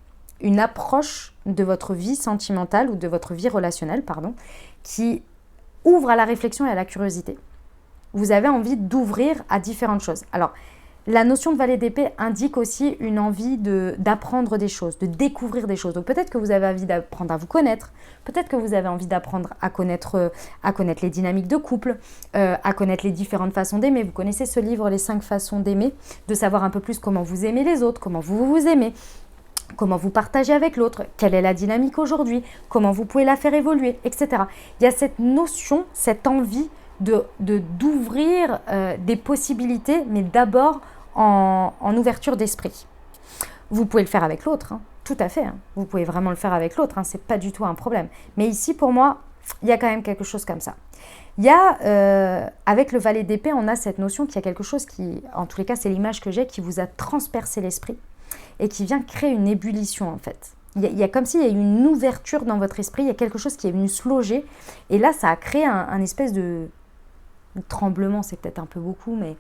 une approche de votre vie sentimentale ou de votre vie relationnelle, qui ouvre à la réflexion et à la curiosité. Vous avez envie d'ouvrir à différentes choses. Alors, la notion de valet d'épée indique aussi une envie d'apprendre des choses, de découvrir des choses. Donc peut-être que vous avez envie d'apprendre à vous connaître, peut-être que vous avez envie d'apprendre à connaître les dynamiques de couple, à connaître les différentes façons d'aimer. Vous connaissez ce livre, Les 5 façons d'aimer, de savoir un peu plus comment vous aimez les autres, comment vous vous aimez, comment vous partagez avec l'autre, quelle est la dynamique aujourd'hui, comment vous pouvez la faire évoluer, etc. Il y a cette notion, cette envie d'ouvrir des possibilités, mais d'abord en ouverture d'esprit. Vous pouvez le faire avec l'autre, tout à fait. Vous pouvez vraiment le faire avec l'autre, c'est pas du tout un problème. Mais ici, pour moi, il y a quand même quelque chose comme ça. Il y a, avec le valet d'épée, on a cette notion qu'il y a quelque chose qui, en tous les cas, c'est l'image que j'ai, qui vous a transpercé l'esprit et qui vient créer une ébullition, en fait. Il y a comme s'il y a eu une ouverture dans votre esprit, il y a quelque chose qui est venu se loger, et là, ça a créé un espèce de tremblement, c'est peut-être un peu beaucoup, mais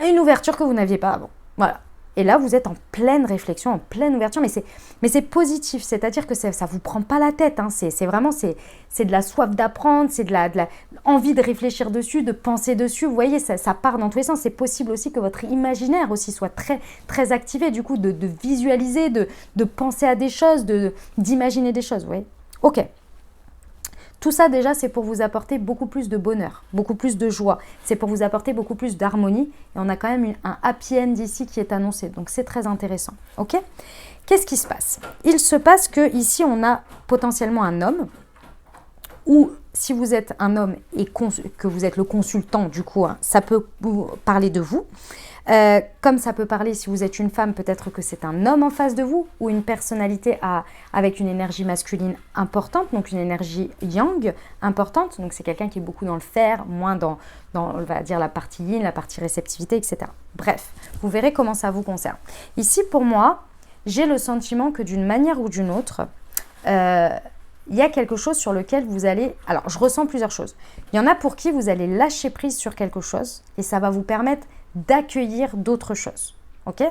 une ouverture que vous n'aviez pas avant. Voilà. Et là, vous êtes en pleine réflexion, en pleine ouverture, mais c'est positif, c'est-à-dire que ça ne vous prend pas la tête. Hein. C'est vraiment, c'est de la soif d'apprendre, c'est de la envie de réfléchir dessus, de penser dessus. Vous voyez, ça part dans tous les sens. C'est possible aussi que votre imaginaire aussi soit très, très activé, du coup, de visualiser, de penser à des choses, d'imaginer des choses. Vous voyez. Ok. Tout ça, déjà, c'est pour vous apporter beaucoup plus de bonheur, beaucoup plus de joie. C'est pour vous apporter beaucoup plus d'harmonie. Et on a quand même un happy end ici qui est annoncé. Donc, c'est très intéressant. OK ? Qu'est-ce qui se passe ? Il se passe que ici, on a potentiellement un homme. Ou si vous êtes un homme et que vous êtes le consultant, du coup, hein, ça peut vous parler de vous. Comme ça peut parler, si vous êtes une femme, peut-être que c'est un homme en face de vous ou une personnalité avec une énergie masculine importante, donc une énergie yang importante. Donc c'est quelqu'un qui est beaucoup dans le faire, moins dans on va dire, la partie yin, la partie réceptivité, etc. Bref, vous verrez comment ça vous concerne. Ici, pour moi, j'ai le sentiment que d'une manière ou d'une autre, il y a quelque chose sur lequel vous allez... Alors, je ressens plusieurs choses. Il y en a pour qui vous allez lâcher prise sur quelque chose et ça va vous permettre d'accueillir d'autres choses. Ok ?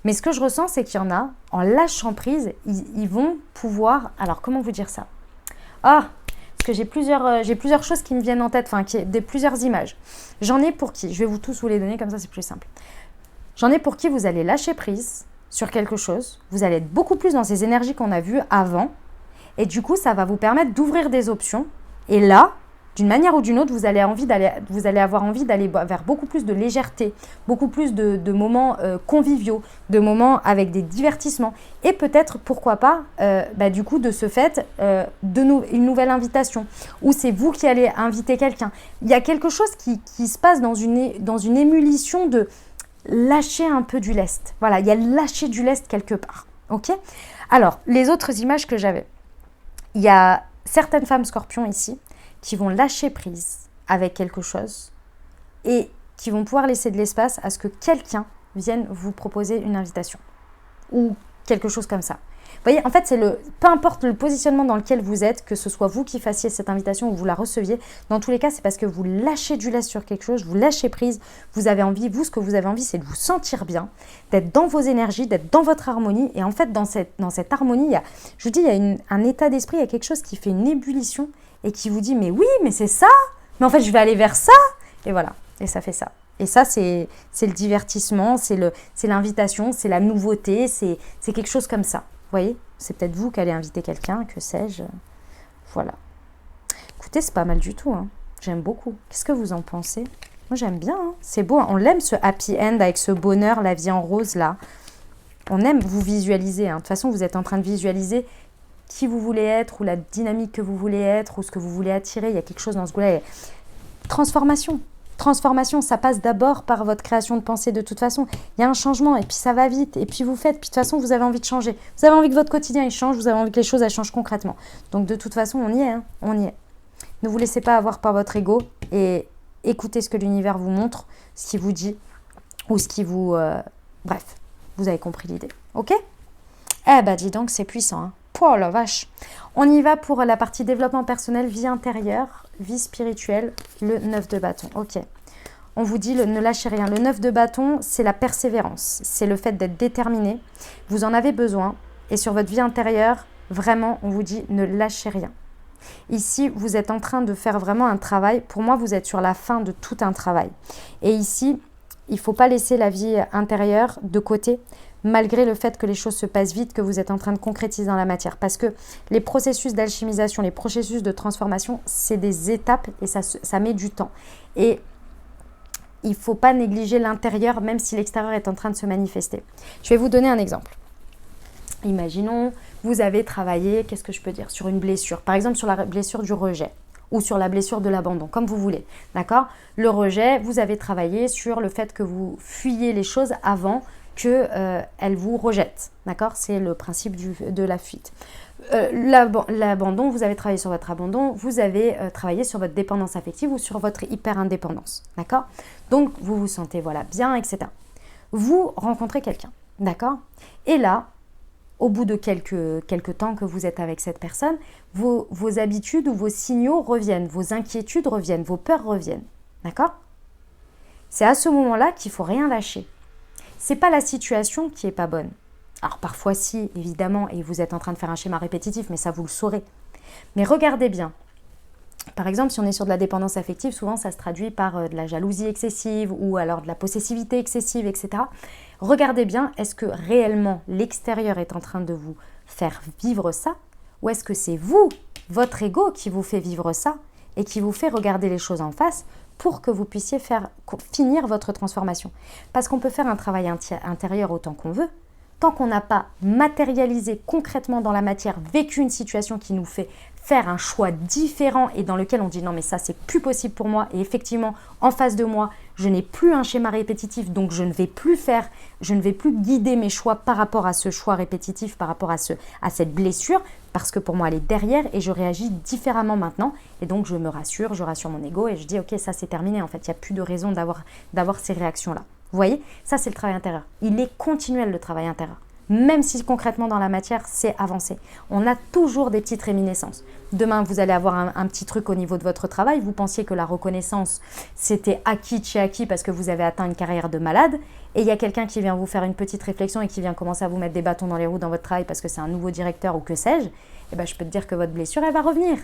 Mais ce que je ressens, c'est qu'il y en a, en lâchant prise, ils vont pouvoir... Alors, comment vous dire ça ? Parce que j'ai plusieurs choses qui me viennent en tête, enfin, plusieurs images. J'en ai pour qui ? Je vais vous tous vous les donner, comme ça c'est plus simple. J'en ai pour qui vous allez lâcher prise sur quelque chose. Vous allez être beaucoup plus dans ces énergies qu'on a vues avant. Et du coup, ça va vous permettre d'ouvrir des options. Et là, d'une manière ou d'une autre, vous allez avoir envie d'aller vers beaucoup plus de légèreté, beaucoup plus de moments conviviaux, de moments avec des divertissements. Et peut-être, pourquoi pas, du coup, de ce fait, une nouvelle invitation. Ou c'est vous qui allez inviter quelqu'un. Il y a quelque chose qui se passe dans une émulsion de lâcher un peu du lest. Voilà, il y a lâcher du lest quelque part. Ok ? Alors, les autres images que j'avais. Il y a certaines femmes scorpions ici qui vont lâcher prise avec quelque chose et qui vont pouvoir laisser de l'espace à ce que quelqu'un vienne vous proposer une invitation ou quelque chose comme ça. Vous voyez, en fait, peu importe le positionnement dans lequel vous êtes, que ce soit vous qui fassiez cette invitation ou vous la receviez, dans tous les cas, c'est parce que vous lâchez du lest sur quelque chose, vous lâchez prise, vous avez envie, ce que vous avez envie, c'est de vous sentir bien, d'être dans vos énergies, d'être dans votre harmonie. Et en fait, dans cette harmonie, il y a un état d'esprit, il y a quelque chose qui fait une ébullition et qui vous dit, mais oui, mais c'est ça, mais en fait, je vais aller vers ça. Et voilà, et ça fait ça. Et ça, c'est le divertissement, c'est l'invitation, c'est la nouveauté, c'est quelque chose comme ça. Vous voyez, c'est peut-être vous qui allez inviter quelqu'un, que sais-je. Voilà. Écoutez, c'est pas mal du tout. Hein. J'aime beaucoup. Qu'est-ce que vous en pensez ? Moi, j'aime bien. Hein. C'est beau. Hein. On l'aime, ce happy end avec ce bonheur, la vie en rose, là. On aime vous visualiser. Hein. De toute façon, vous êtes en train de visualiser qui vous voulez être ou la dynamique que vous voulez être ou ce que vous voulez attirer. Il y a quelque chose dans ce goût-là. Transformation. Transformation, ça passe d'abord par votre création de pensée de toute façon. Il y a un changement et puis ça va vite et puis vous faites. Puis de toute façon, vous avez envie de changer. Vous avez envie que votre quotidien il change, vous avez envie que les choses elles changent concrètement. Donc de toute façon, on y est. Hein, on y est. Ne vous laissez pas avoir par votre ego et écoutez ce que l'univers vous montre, ce qu'il vous dit ou ce qui vous... Bref, vous avez compris l'idée. Ok ? Eh ben dis donc, c'est puissant. Hein. Oh la vache. On y va pour la partie développement personnel, vie intérieure, vie spirituelle, le 9 de bâton. Ok. On vous dit, ne lâchez rien. Le 9 de bâton, c'est la persévérance. C'est le fait d'être déterminé. Vous en avez besoin. Et sur votre vie intérieure, vraiment, on vous dit, ne lâchez rien. Ici, vous êtes en train de faire vraiment un travail. Pour moi, vous êtes sur la fin de tout un travail. Et ici, il ne faut pas laisser la vie intérieure de côté, malgré le fait que les choses se passent vite, que vous êtes en train de concrétiser dans la matière. Parce que les processus d'alchimisation, les processus de transformation, c'est des étapes et ça met du temps. Et il ne faut pas négliger l'intérieur, même si l'extérieur est en train de se manifester. Je vais vous donner un exemple. Imaginons, vous avez travaillé, qu'est-ce que je peux dire, sur une blessure. Par exemple, sur la blessure du rejet ou sur la blessure de l'abandon, comme vous voulez. D'accord ? Le rejet, vous avez travaillé sur le fait que vous fuyiez les choses avant qu'elle vous rejette. D'accord ? C'est le principe de la fuite. L'abandon, vous avez travaillé sur votre abandon, vous avez travaillé sur votre dépendance affective ou sur votre hyper-indépendance. D'accord ? Donc, vous vous sentez bien, etc. Vous rencontrez quelqu'un. D'accord ? Et là, au bout de quelques temps que vous êtes avec cette personne, vos habitudes ou vos signaux reviennent, vos inquiétudes reviennent, vos peurs reviennent. D'accord ? C'est à ce moment-là qu'il ne faut rien lâcher. Ce n'est pas la situation qui n'est pas bonne. Alors parfois si, évidemment, et vous êtes en train de faire un schéma répétitif, mais ça vous le saurez. Mais regardez bien. Par exemple, si on est sur de la dépendance affective, souvent ça se traduit par de la jalousie excessive ou alors de la possessivité excessive, etc. Regardez bien, est-ce que réellement l'extérieur est en train de vous faire vivre ça ou est-ce que c'est vous, votre ego, qui vous fait vivre ça et qui vous fait regarder les choses en face pour que vous puissiez finir votre transformation. Parce qu'on peut faire un travail intérieur autant qu'on veut, tant qu'on n'a pas matérialisé concrètement dans la matière, vécu une situation qui nous fait faire un choix différent et dans lequel on dit non mais ça c'est plus possible pour moi et effectivement en face de moi je n'ai plus un schéma répétitif donc je ne vais plus guider mes choix par rapport à ce choix répétitif, par rapport à cette blessure parce que pour moi elle est derrière et je réagis différemment maintenant et donc je me rassure, je rassure mon ego et je dis ok ça c'est terminé en fait, il n'y a plus de raison d'avoir ces réactions là. Vous voyez, ça c'est le travail intérieur. Il est continuel le travail intérieur. Même si concrètement dans la matière, c'est avancé. On a toujours des petites réminiscences. Demain, vous allez avoir un petit truc au niveau de votre travail. Vous pensiez que la reconnaissance, c'était acquis de chez acquis parce que vous avez atteint une carrière de malade. Et il y a quelqu'un qui vient vous faire une petite réflexion et qui vient commencer à vous mettre des bâtons dans les roues dans votre travail parce que c'est un nouveau directeur ou que sais-je. Et ben, je peux te dire que votre blessure, elle va revenir.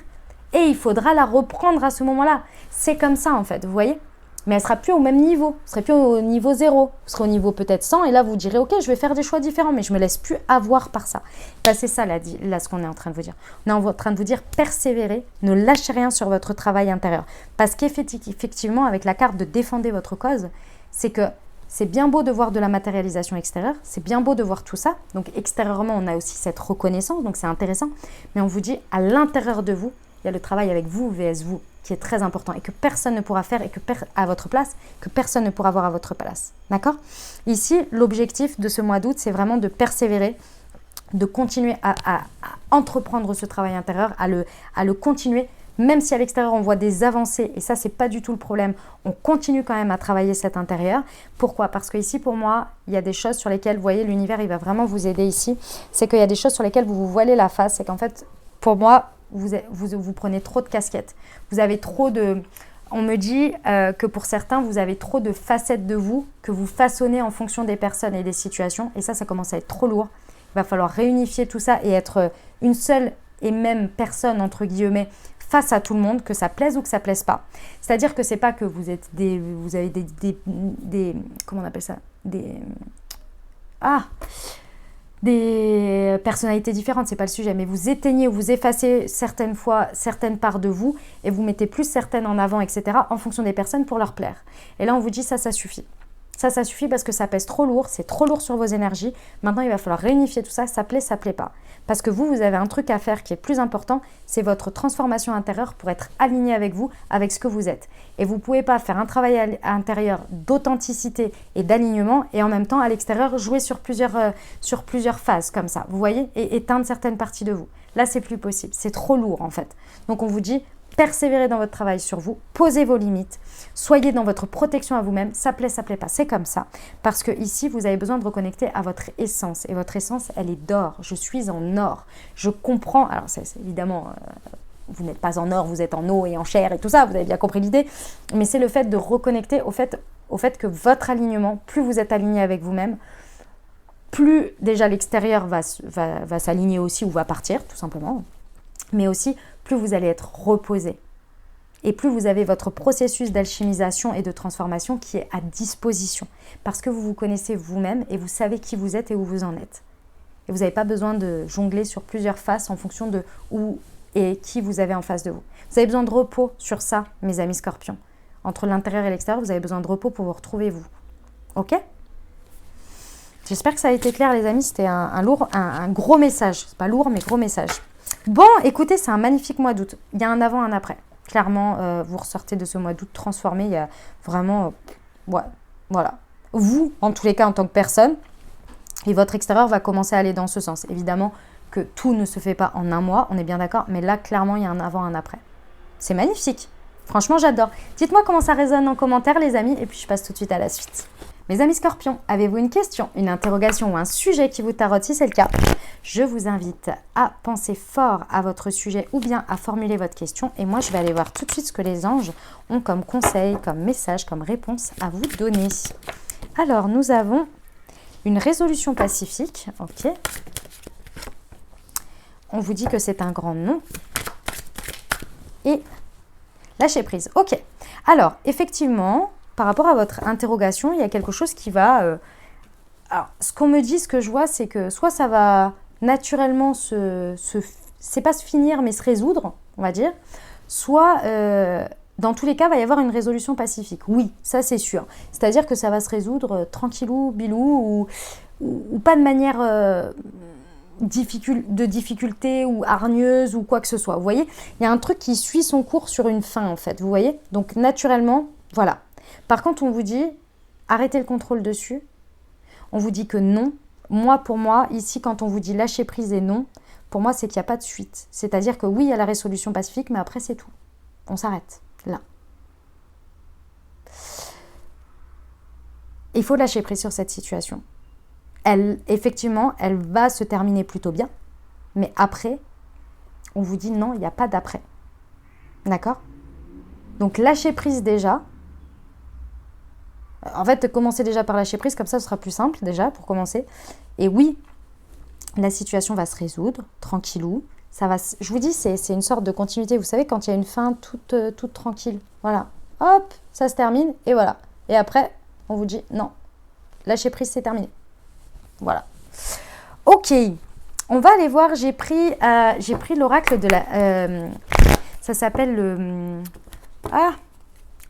Et il faudra la reprendre à ce moment-là. C'est comme ça en fait, vous voyez ? Mais elle ne sera plus au même niveau, elle ne sera plus au niveau 0, elle sera au niveau peut-être 100 et là vous direz ok je vais faire des choix différents mais je ne me laisse plus avoir par ça. Ben, c'est ça là ce qu'on est en train de vous dire. On est en train de vous dire persévérez, ne lâchez rien sur votre travail intérieur. Parce qu'effectivement avec la carte de défendre votre cause, c'est que c'est bien beau de voir de la matérialisation extérieure, c'est bien beau de voir tout ça. Donc extérieurement on a aussi cette reconnaissance, donc c'est intéressant. Mais on vous dit à l'intérieur de vous, il y a le travail avec vous vs vous qui est très important et que personne ne pourra faire et à votre place, que personne ne pourra voir à votre place. D'accord ? Ici, l'objectif de ce mois d'août, c'est vraiment de persévérer, de continuer à entreprendre ce travail intérieur, à le continuer, même si à l'extérieur on voit des avancées, et ça c'est pas du tout le problème, on continue quand même à travailler cet intérieur. Pourquoi ? Parce que ici pour moi, il y a des choses sur lesquelles, vous voyez, l'univers il va vraiment vous aider ici, c'est qu'il y a des choses sur lesquelles vous vous voilez la face, c'est qu'en fait, pour moi, vous prenez trop de casquettes. Vous avez trop de... On me dit que pour certains, vous avez trop de facettes de vous que vous façonnez en fonction des personnes et des situations. Et ça commence à être trop lourd. Il va falloir réunifier tout ça et être une seule et même personne, entre guillemets, face à tout le monde, que ça plaise ou que ça plaise pas. C'est-à-dire que c'est pas que vous avez des comment on appelle ça ? Des personnalités différentes, c'est pas le sujet, mais vous éteignez ou vous effacez certaines fois certaines parts de vous et vous mettez plus certaines en avant, etc. en fonction des personnes pour leur plaire. Et là, on vous dit ça suffit. Ça suffit parce que ça pèse trop lourd, c'est trop lourd sur vos énergies. Maintenant, il va falloir réunifier tout ça, ça plaît pas. Parce que vous avez un truc à faire qui est plus important, c'est votre transformation intérieure pour être aligné avec vous, avec ce que vous êtes. Et vous ne pouvez pas faire un travail à l'intérieur d'authenticité et d'alignement et en même temps, à l'extérieur, jouer sur plusieurs phases comme ça, vous voyez, et éteindre certaines parties de vous. Là, c'est plus possible, c'est trop lourd en fait. Donc, on vous dit, persévérez dans votre travail sur vous, posez vos limites, soyez dans votre protection à vous-même, ça plaît pas, c'est comme ça. Parce que ici, vous avez besoin de reconnecter à votre essence. Et votre essence, elle est d'or. Je suis en or. Je comprends, alors c'est évidemment, vous n'êtes pas en or, vous êtes en eau et en chair et tout ça, vous avez bien compris l'idée. Mais c'est le fait de reconnecter au fait que votre alignement, plus vous êtes aligné avec vous-même, plus déjà l'extérieur va s'aligner aussi ou va partir, tout simplement. Mais aussi, plus vous allez être reposé. Et plus vous avez votre processus d'alchimisation et de transformation qui est à disposition. Parce que vous vous connaissez vous-même et vous savez qui vous êtes et où vous en êtes. Et vous n'avez pas besoin de jongler sur plusieurs faces en fonction de où et qui vous avez en face de vous. Vous avez besoin de repos sur ça, mes amis scorpions. Entre l'intérieur et l'extérieur, vous avez besoin de repos pour vous retrouver vous. Ok ? J'espère que ça a été clair, les amis. C'était un gros message. C'est pas lourd, mais gros message. Bon, écoutez, c'est un magnifique mois d'août. Il y a un avant, un après. Clairement, vous ressortez de ce mois d'août transformé. Il y a vraiment... voilà. Vous, en tous les cas, en tant que personne, et votre extérieur va commencer à aller dans ce sens. Évidemment que tout ne se fait pas en un mois, on est bien d'accord. Mais là, clairement, il y a un avant, un après. C'est magnifique. Franchement, j'adore. Dites-moi comment ça résonne en commentaire, les amis. Et puis, je passe tout de suite à la suite. Mes amis scorpions, avez-vous une question, une interrogation ou un sujet qui vous tarote? Si c'est le cas, je vous invite à penser fort à votre sujet ou bien à formuler votre question. Et moi, je vais aller voir tout de suite ce que les anges ont comme conseil, comme message, comme réponse à vous donner. Alors, nous avons une résolution pacifique. Ok. On vous dit que c'est un grand non. Et lâcher prise. Ok. Alors, effectivement, par rapport à votre interrogation, il y a quelque chose qui va... Alors, ce qu'on me dit, ce que je vois, c'est que soit ça va naturellement c'est pas se finir, mais se résoudre, on va dire. Soit, dans tous les cas, il va y avoir une résolution pacifique. Oui, ça c'est sûr. C'est-à-dire que ça va se résoudre tranquillou, bilou, ou pas de manière de difficulté ou hargneuse ou quoi que ce soit. Vous voyez, il y a un truc qui suit son cours sur une fin, en fait. Vous voyez? Donc, naturellement, voilà. Par contre, on vous dit, arrêtez le contrôle dessus. On vous dit que non. Pour moi, ici, quand on vous dit lâcher prise et non, pour moi, c'est qu'il n'y a pas de suite. C'est-à-dire que oui, il y a la résolution pacifique, mais après, c'est tout. On s'arrête là. Il faut lâcher prise sur cette situation. Effectivement, elle va se terminer plutôt bien, mais après, on vous dit non, il n'y a pas d'après. D'accord? Donc, lâcher prise déjà. En fait, commencez déjà par lâcher prise, comme ça, ce sera plus simple déjà pour commencer. Et oui, la situation va se résoudre, tranquillou. Je vous dis, c'est une sorte de continuité. Vous savez, quand il y a une fin toute tranquille. Voilà. Hop, ça se termine et voilà. Et après, on vous dit non, lâcher prise, c'est terminé. Voilà. Ok, on va aller voir. J'ai pris l'oracle de la... ça s'appelle le...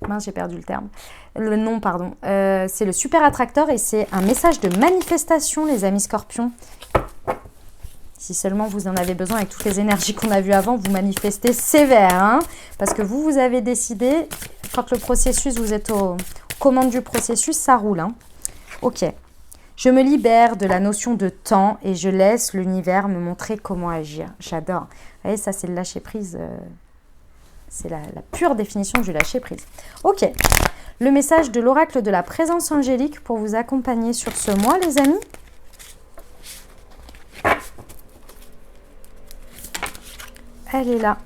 mince, j'ai perdu le terme. Le nom, pardon. C'est le super attracteur et c'est un message de manifestation, les amis scorpions. Si seulement vous en avez besoin avec toutes les énergies qu'on a vues avant, vous manifestez sévère. Hein, parce que vous avez décidé, quand le processus, vous êtes aux commandes du processus, ça roule. Hein. Ok. Je me libère de la notion de temps et je laisse l'univers me montrer comment agir. J'adore. Vous voyez, ça, c'est le lâcher prise. C'est la pure définition du lâcher prise. Ok. Le message de l'oracle de la présence angélique pour vous accompagner sur ce mois, les amis. Elle est là.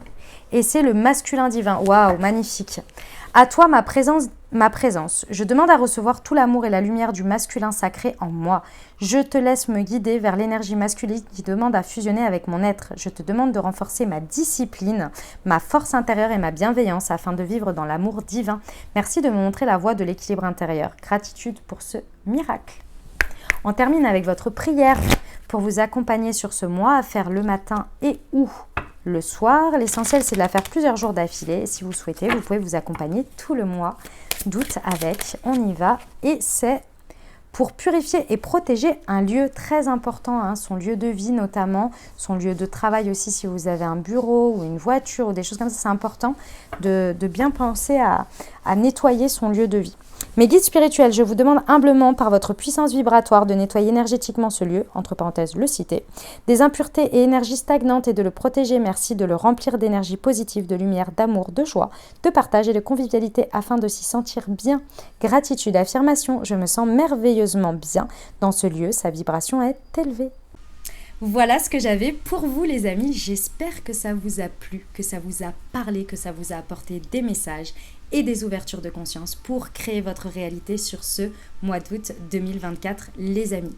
Et c'est le masculin divin. Waouh, magnifique. À toi, ma présence. Je demande à recevoir tout l'amour et la lumière du masculin sacré en moi. Je te laisse me guider vers l'énergie masculine qui demande à fusionner avec mon être. Je te demande de renforcer ma discipline, ma force intérieure et ma bienveillance afin de vivre dans l'amour divin. Merci de me montrer la voie de l'équilibre intérieur. Gratitude pour ce miracle. On termine avec votre prière pour vous accompagner sur ce mois à faire le matin et ou le soir. L'essentiel, c'est de la faire plusieurs jours d'affilée. Si vous souhaitez, vous pouvez vous accompagner tout le mois d'août avec. On y va. Et c'est pour purifier et protéger un lieu très important, hein, son lieu de vie notamment, son lieu de travail aussi si vous avez un bureau ou une voiture ou des choses comme ça. C'est important de bien penser à nettoyer son lieu de vie. Mes guides spirituels, je vous demande humblement par votre puissance vibratoire de nettoyer énergétiquement ce lieu, entre parenthèses le cité, des impuretés et énergies stagnantes et de le protéger. Merci de le remplir d'énergie positive, de lumière, d'amour, de joie, de partage et de convivialité afin de s'y sentir bien. Gratitude, affirmation, je me sens merveilleusement bien dans ce lieu, sa vibration est élevée. Voilà ce que j'avais pour vous les amis, j'espère que ça vous a plu, que ça vous a parlé, que ça vous a apporté des messages et des ouvertures de conscience pour créer votre réalité sur ce mois d'août 2024 les amis.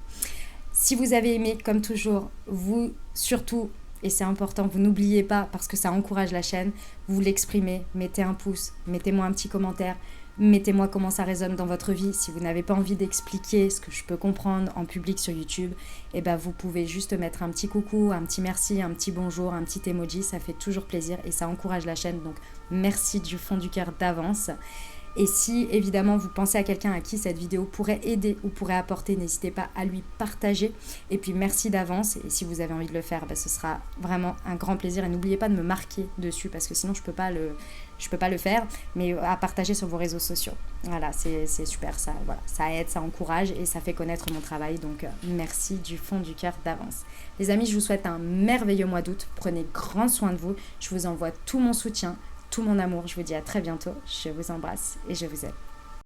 Si vous avez aimé, comme toujours, vous surtout, et c'est important, vous n'oubliez pas parce que ça encourage la chaîne, vous l'exprimez, mettez un pouce, mettez-moi un petit commentaire, mettez-moi comment ça résonne dans votre vie. Si vous n'avez pas envie d'expliquer ce que je peux comprendre en public sur YouTube, eh ben vous pouvez juste mettre un petit coucou, un petit merci, un petit bonjour, un petit emoji, ça fait toujours plaisir et ça encourage la chaîne. Donc merci du fond du cœur d'avance. Et si évidemment vous pensez à quelqu'un à qui cette vidéo pourrait aider ou pourrait apporter, n'hésitez pas à lui partager. Et puis merci d'avance. Et si vous avez envie de le faire, ce sera vraiment un grand plaisir. Et n'oubliez pas de me marquer dessus parce que sinon je peux pas le faire, mais à partager sur vos réseaux sociaux. Voilà, c'est super, ça, voilà, ça aide, ça encourage et ça fait connaître mon travail. Donc merci du fond du cœur d'avance. Les amis, je vous souhaite un merveilleux mois d'août. Prenez grand soin de vous. Je vous envoie tout mon soutien, tout mon amour. Je vous dis à très bientôt. Je vous embrasse et je vous aime.